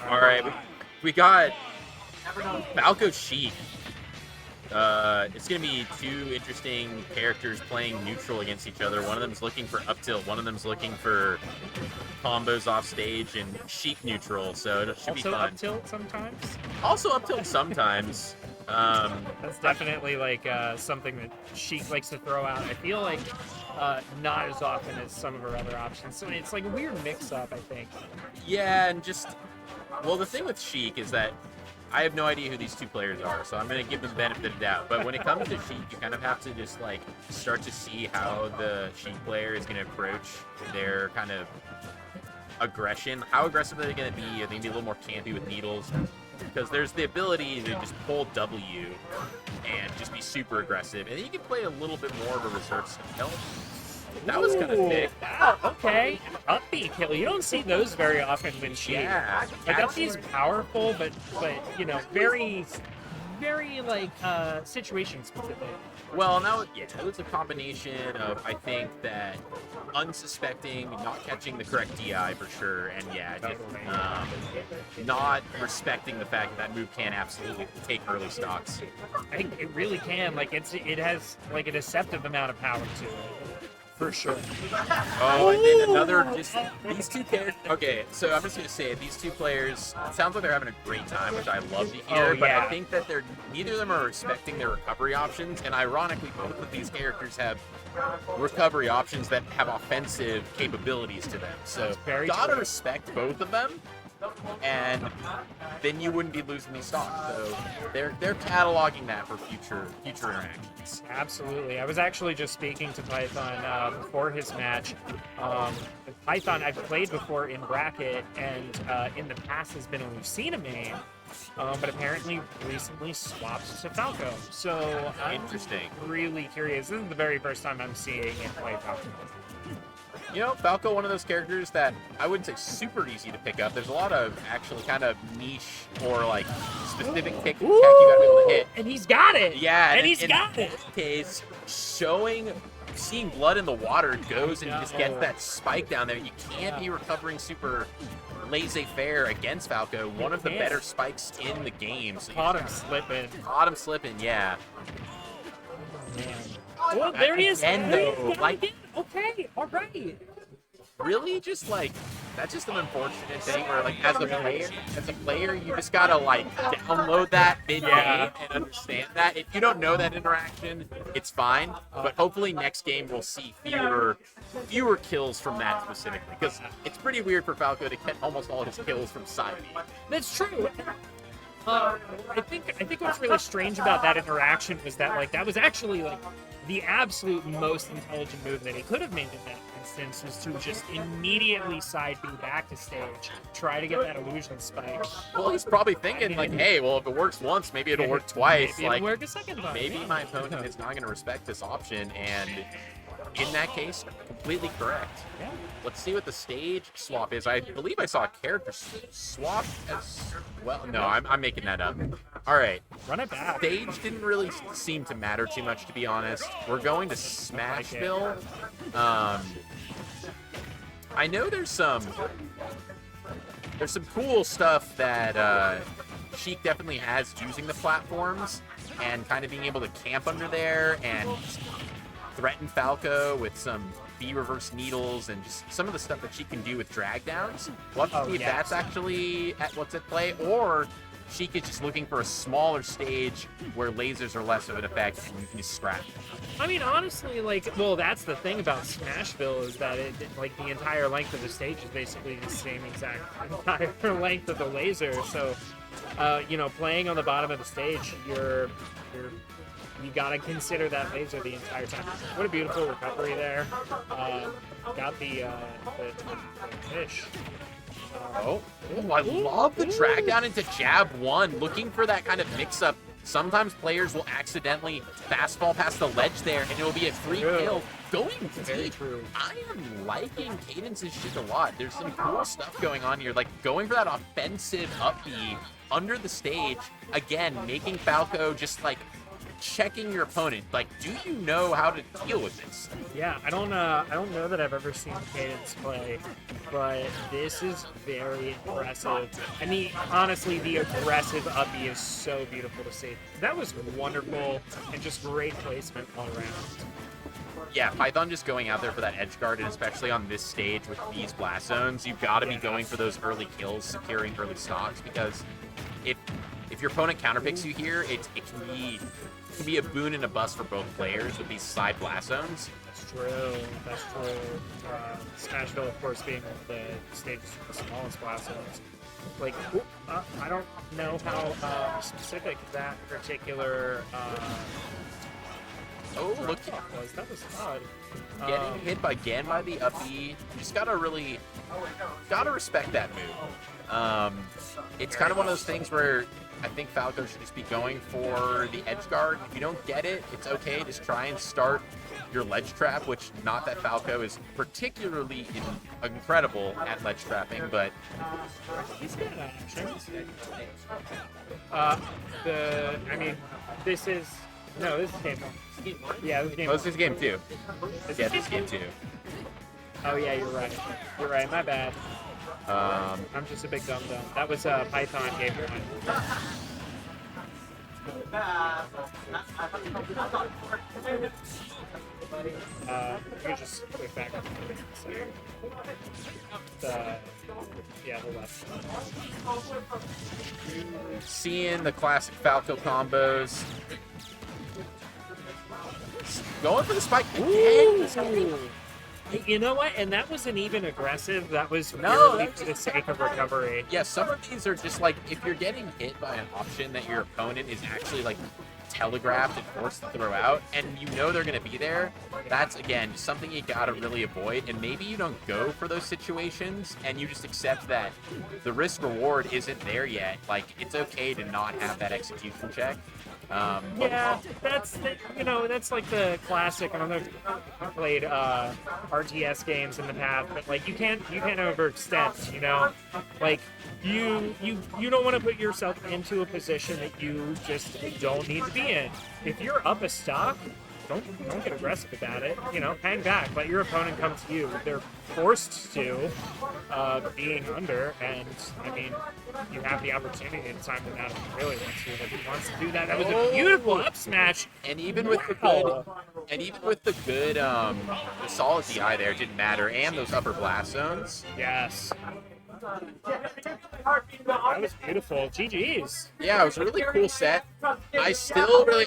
All right, we got Falco Sheik. It's going to be two interesting characters playing neutral against each other. One of them's looking for up tilt, one of them's looking for combos off stage, and Sheik neutral, so it should be Also fun. up tilt sometimes. Also up tilt sometimes. That's definitely like something that Sheik likes to throw out. I feel like not as often as some of her other options. So it's like a weird mix-up, I think. Yeah, and just, well, the thing with Sheik is that I have no idea who these two players are, so I'm going to give them the benefit of the doubt. But when it comes to Sheik, you kind of have to just, like, start to see how the Sheik player is going to approach their kind of aggression. How aggressive are they going to be? Are they going to be a little more campy with needles? Because there's the ability to just pull W and just be super aggressive. And then you can play a little bit more of a reserve skill. That was kind of thick. Wow, okay. Upbeat kill. You don't see those very often when she. Yeah. Like Upbeat's powerful, but you know, very like situation specific. Well, now, yeah, it was a combination of, I think, that unsuspecting, not catching the correct DI for sure, and yeah, just not respecting the fact that move can absolutely take early stocks. It really can. Like it has like a deceptive amount of power to it. For sure. Oh, and then another, just these two characters. Okay, so I'm just gonna say these two players. It sounds like they're having a great time, which I love to hear. But I think that neither of them are respecting their recovery options, and ironically, both of these characters have recovery options that have offensive capabilities to them. So gotta respect both of them, and then you wouldn't be losing these stocks. So they're cataloging that for future interactions. Absolutely. I was actually just speaking to Python before his match. Python I've played before in bracket, and in the past has been a Lucina main, but apparently recently swapped to Falco. So I'm really curious. This is the very first time I'm seeing him play Falco. You know, Falco, one of those characters that I wouldn't say super easy to pick up. There's a lot of actually kind of niche or like specific tech you gotta be able to hit. And he's got it. Yeah, and he's got it. In this case, seeing blood in the water goes and he just gets that spike down there. You can't be recovering super laissez-faire against Falco. One of the better spikes in the game. So Caught him slipping. Caught him slipping, yeah. Man. Well, there he is. Again, though, like, okay, all right. Really, just like that's just an unfortunate thing where, like, as a player, you just gotta like download that mid-game and understand that. If you don't know that interaction, it's fine. But hopefully next game we'll see fewer kills from that specifically, because it's pretty weird for Falco to get almost all his kills from side B. That's true. I think what's really strange about that interaction was that that was actually like the absolute most intelligent move that he could have made in that instance, was to just immediately side B back to stage, try to get that illusion spike. Well, he's probably thinking like, hey, well, if it works once, maybe it'll work twice. Maybe it'll work a second time. Maybe my opponent is not going to respect this option, and in that case, completely correct. Yeah. Let's see what the stage swap is. I believe I saw a character swap as well. No, I'm making that up. All right. Run it back. Stage didn't really seem to matter too much, to be honest. We're going to Smashville. I know there's some cool stuff that Sheik definitely has using the platforms and kind of being able to camp under there and threaten Falco with some B reverse needles and just some of the stuff that she can do with drag downs. We'll have to see if that's actually what's at play, or Sheik is just looking for a smaller stage where lasers are less of an effect and you can just scrap. I mean, honestly, well, that's the thing about Smashville, is that the entire length of the stage is basically the same exact entire length of the laser. So, playing on the bottom of the stage, you gotta consider that laser the entire time. What a beautiful recovery there. Got the fish. I love the drag down into jab one, looking for that kind of mix up. Sometimes players will accidentally fastball past the ledge there, and it'll be a free kill. Going deep. I am liking Cadence's shit a lot. There's some cool stuff going on here, like going for that offensive up B under the stage. Again, making Falco just like checking your opponent. Like, do you know how to deal with this? Yeah, I don't know that I've ever seen Cadence play, but this is very impressive. And honestly, the aggressive uppy is so beautiful to see. That was wonderful and just great placement all around. Yeah, Python just going out there for that edge guard, and especially on this stage with these blast zones, you've got to be going for those early kills, securing early stocks, because if your opponent counterpicks you here, it can be a boon and a bust for both players with these side blast zones. That's true. That's true. Smashville, of course, being the stage's the smallest blast zones. Like, I don't know how specific that particular. Oh, look! Was. That was odd. Getting hit again by the uppy. You just gotta respect that move. It's kind of one of those things where I think Falco should just be going for the edge guard. If you don't get it, it's okay. Just try and start your ledge trap, which not that Falco is particularly incredible at ledge trapping, but He's got options. This is game one. Yeah, this is game one. This is game two. Yeah, this is game two. Oh yeah, you're right. You're right. My bad. I'm just a big dum-dum. That was Python game one. You just click back on the left. Seeing the classic Falco combos. Going for the spike again. You know what? And that wasn't even aggressive. That was purely for the sake of recovery. Yeah, some of these are just like, if you're getting hit by an option that your opponent is actually like telegraphed and forced to throw out, and you know they're going to be there, that's, again, something you got to really avoid. And maybe you don't go for those situations, and you just accept that the risk-reward isn't there yet. Like, it's okay to not have that execution check. Yeah, that's like the classic. I don't know if you've played RTS games in the past, but like you can't overextend. You know, like you don't want to put yourself into a position that you just don't need to be in. If you're up a stock, don't get aggressive about it. You know, hang back. Let your opponent come to you. They're forced to, being under, and I mean, you have the opportunity to time them out if you really want to. If he wants to do that, that was a beautiful up smash. And even with the good, the solid DI there, it didn't matter, and those upper blast zones. Yes. That was beautiful. GG's. Yeah, it was a really cool set. I still really.